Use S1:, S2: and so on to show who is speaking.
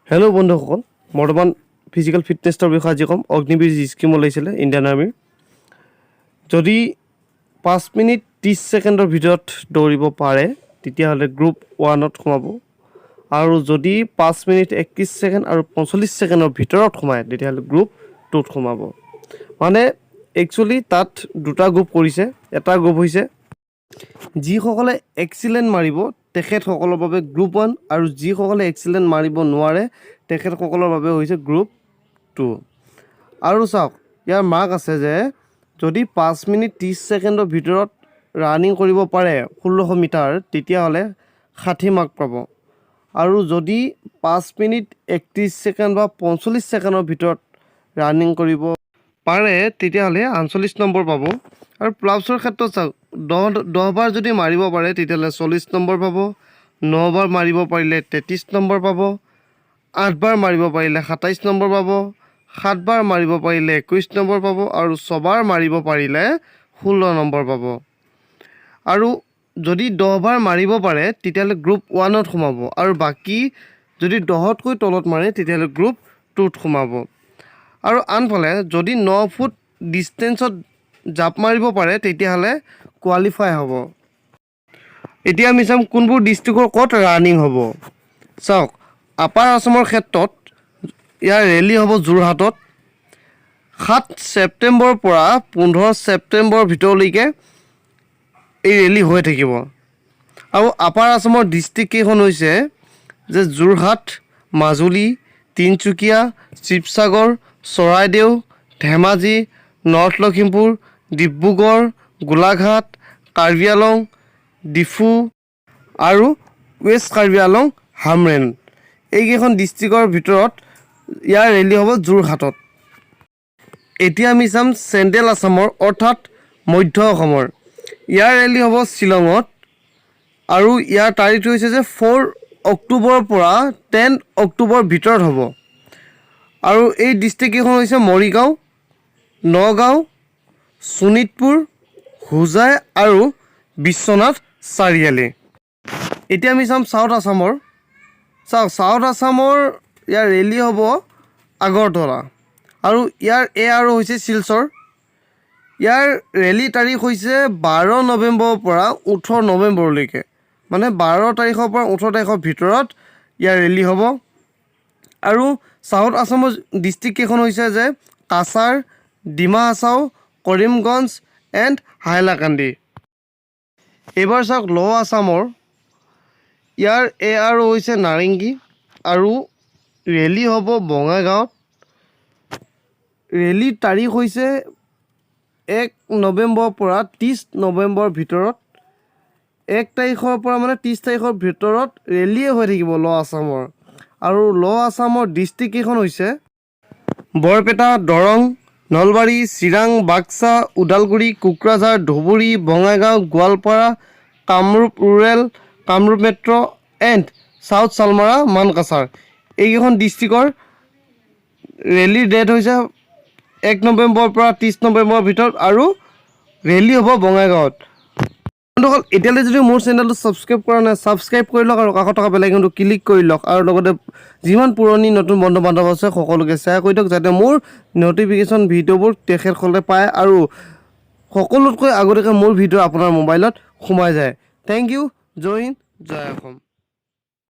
S1: Hello' বন্ধুসকল, বৰ্তমান physical ফিটনেছৰ বিষয়ে আজি ক'ম। অগ্নিবীৰ যি স্কিম ওলাইছিলে ইণ্ডিয়ান আৰ্মিৰ, যদি 5 মিনিট 30 ছেকেণ্ডৰ ভিতৰত দৌৰিব পাৰে তেতিয়াহ'লে গ্ৰুপ 1ত সোমাব, আৰু যদি 5 মিনিট 31 ছেকেণ্ড আৰু 45 ছেকেণ্ডৰ ভিতৰত সোমায় তেতিয়াহ'লে গ্ৰুপ 2ত সোমাব। মানে একচুৱেলি তাত দুটা গ্ৰুপ কৰিছে। এটা গ্ৰুপ হৈছে যিসকলে এক্সিলেণ্ট মাৰিব তেখেতসকলৰ বাবে গ্ৰুপ 1, আৰু যিসকলে এক্সিলেণ্ট মাৰিব নোৱাৰে তেখেতসকলৰ বাবে হৈছে গ্ৰুপ 2। আৰু চাওক, ইয়াৰ মাৰ্ক আছে যে যদি 5 মিনিট 30 ছেকেণ্ডৰ ভিতৰত ৰানিং কৰিব পাৰে 1600 মিটাৰ তেতিয়াহ'লে 60 মাৰ্ক পাব, আৰু যদি 5 মিনিট 31 ছেকেণ্ড বা 45 ছেকেণ্ডৰ ভিতৰত ৰানিং কৰিব পাৰে তেতিয়াহ'লে 48 নম্বৰ পাব। আৰু প্লাছৰ ক্ষেত্ৰত চাওক, 10 বাৰ যদি মাৰিব পাৰে তেতিয়াহ'লে 40 নম্বৰ পাব, 9 বাৰ মাৰিব পাৰিলে 33 নম্বৰ পাব, 8 বাৰ মাৰিব পাৰিলে 27 নম্বৰ পাব, 7 বাৰ মাৰিব পাৰিলে 21 নম্বৰ পাব, আৰু 6 বাৰ মাৰিব পাৰিলে 16 নম্বৰ পাব। আৰু যদি 10 বাৰ মাৰিব পাৰে তেতিয়াহ'লে গ্ৰুপ 1ত সোমাব, আৰু বাকী যদি 10তকৈ তলত মাৰে তেতিয়াহ'লে গ্ৰুপ 2ত সোমাব। আৰু আনফালে যদি 9 ফুট ডিষ্টেঞ্চত জাপ মাৰিব পাৰে তেতিয়াহ'লে কোৱালিফাই হ'ব। এতিয়া আমি চাম কোনবোৰ ডিষ্ট্ৰিক্টৰ ক'ত ৰানিং হ'ব। চাওক, আপাৰ আছামৰ ক্ষেত্ৰত ইয়াৰ ৰেলী হ'ব যোৰহাটত 7 ছেপ্টেম্বৰৰ পৰা 15 ছেপ্টেম্বৰৰ ভিতৰলৈকে এই ৰেলী হৈ থাকিব। আৰু আপাৰ আছামৰ ডিষ্ট্ৰিক্ট কেইখন হৈছে যে যোৰহাট, মাজুলী, তিনিচুকীয়া, শিৱসাগৰ, চৰাইদেউ, ধেমাজি, নৰ্থ লখিমপুৰ, ডিব্ৰুগড়, গোলাঘাট, কাৰ্বি আংলং, ডিফু আৰু ৱেষ্ট কাৰ্বি আংলং হামৰেন। এইকেইখন ডিষ্ট্ৰিক্টৰ ভিতৰত ইয়াৰ ৰেলী হ'ব যোৰহাটত। এতিয়া আমি চাম চেণ্ট্ৰেল আছামৰ অৰ্থাৎ মধ্য অসমৰ। ইয়াৰ ৰেলী হ'ব শ্বিলঙত, আৰু ইয়াৰ তাৰিখটো হৈছে যে 4 অক্টোবৰৰ পৰা 10 অক্টোবৰৰ ভিতৰত হ'ব। আৰু এই ডিষ্ট্ৰিক্টকেইখন হৈছে মৰিগাঁও, নগাঁও, শোণিতপুৰ, হোজাই আৰু বিশ্বনাথ চাৰিআলি। এতিয়া আমি চাম চাউথ আছামৰ। চাওক, চাউথ আছামৰ ইয়াৰ ৰেলী হ'ব আগৰতলা, আৰু ইয়াৰ আৰু হৈছে শিলচৰ। ইয়াৰ ৰেলী তাৰিখ হৈছে 12 নৱেম্বৰৰ পৰা 18 নৱেম্বৰলৈকে, মানে 12 তাৰিখৰ পৰা 18 তাৰিখৰ ভিতৰত ইয়াৰ ৰেলী হ'ব। আৰু চাউথ আছামৰ ডিষ্ট্ৰিক্ট কেইখন হৈছে যে কাছাৰ, ডিমা হাছাও, কৰিমগঞ্জ এণ্ড হাইলাকান্দি। এইবাৰ চাওক ল' আছামৰ। ইয়াৰ আৰু হৈছে নাৰেংগী, আৰু ৰেলী হ'ব বঙাইগাঁৱত। ৰেলীৰ তাৰিখ হৈছে 1 নৱেম্বৰৰ পৰা 30 নৱেম্বৰৰ ভিতৰত। 1 তাৰিখৰ পৰা মানে 30 তাৰিখৰ ভিতৰত ৰেলীয়ে হৈ থাকিব ল' আছামৰ। আৰু ল' আছামৰ ডিষ্ট্ৰিক্ট কেইখন হৈছে Barpeta, Darrang, Nalbari, Chirang, Baksa, Udalguri, Kokrajhar, Dhubri, Bongaigaon, Goalpara, Kamrup rural, Kamrup metro' and South Salmara, Mankachar. এইকেইখন ডিষ্ট্ৰিক্টৰ ৰেলীৰ ডেট হৈছে 1 নৱেম্বৰৰ পৰা 30 নৱেম্বৰৰ ভিতৰত, আৰু ৰেলী হ'ব বঙাইগাঁৱত। বন্ধুসকল, এতিয়ালৈ যদি মোৰ চেনেলটো ছাবস্ক্ৰাইব কৰা নাই, ছাবস্ক্ৰাইব কৰি লওক, আৰু কাষত থকা বেল আইকনটো ক্লিক কৰি লওক, আৰু লগতে যিমান পুৰণি নতুন বন্ধু বান্ধৱ আছে সকলোকে শ্বেয়াৰ কৰি দিয়ক, যাতে মোৰ ন'টিফিকেশ্যন ভিডিঅ'বোৰ তেখেতসকলে পায়, আৰু সকলোতকৈ আগতীয়াকৈ মোৰ ভিডিঅ' আপোনাৰ মোবাইলত সোমাই যায়। Thank you. জয় হিন্দ, জয় অসম।